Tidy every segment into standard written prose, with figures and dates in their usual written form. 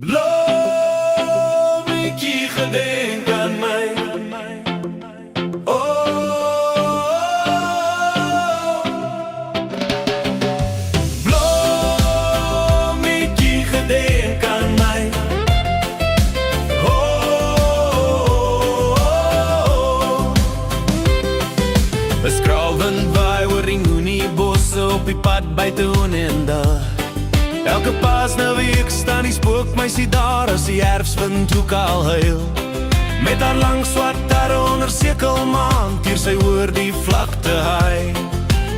Bloemetjie, gedenk aan mij. Bloemetjie, gedenk aan mij. We skrouwen bij oor die moeniebosse op die pad buiten Oonenda. Elke Paasnaweek staan die spookmeisie daar as die herfstwind ook al huil. Met haar lang swart hare onder sekelmaan tier sy oor die vlakte haai.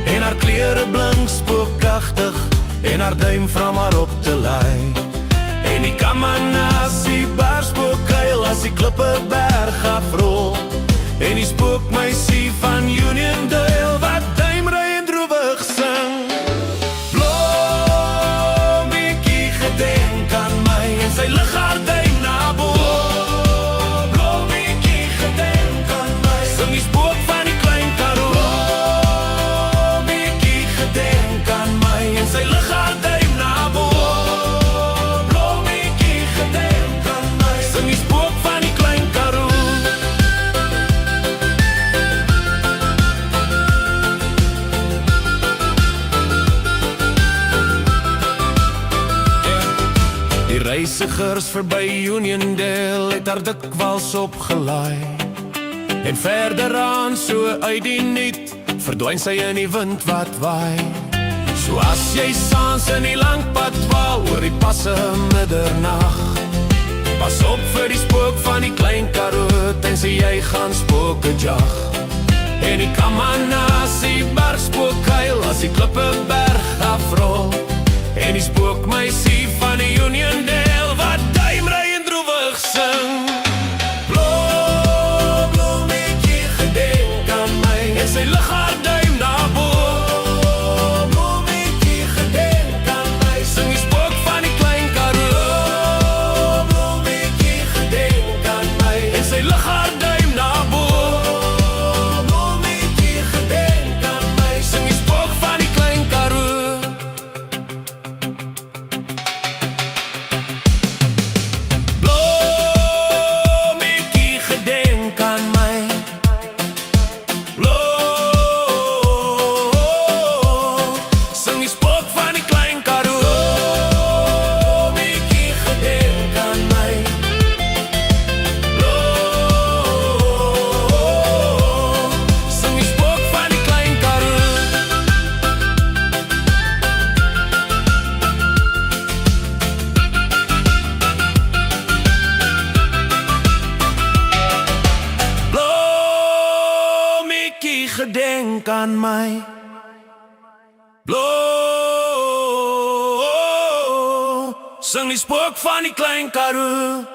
En haar klere blink spookkragtig en haar duim vram haar op te lei. En die kamanasie bar spookhuil as die klippe berg afrol. En die spookmeisie van Uniondale wat duimry en droewig sing. Sy lig haar duim na bo. Bloemetjie, gedenk aan my. Sing die spook van die klein Karoo. Bloemetjie, gedenk aan my. En sy lig haar duim na bo. Bloemetjie, gedenk aan my. Sing die spook van die klein Karoo. Die reisigers verby Uniondale het haar dikwels opgelaai. En verder aan so uit die niet verdwyn sy in die wind wat waai. So as jy saans in die lang pad dwaal oor die passe middernag, pas op vir die spook van die klein Karoo tensy jy gaan spooke jag. En die kamanasie bar spookhuil as die klippe berg afrol. En die spookmeisie van die Uniondale wat duimry en droewig sing. Bloemetjie, gedenk aan my. En sy lig haar duim na bo. Bloemetjie, gedenk aan my. Sing die spook van die klein Karoo. Bloemetjie, gedenk aan my. En sy lig haar duim na bo. Bloemetjie, gedenk aan my. Sing die spook van die klein Karoo. Gedenk aan my. Sing die spook van die klein Karoo.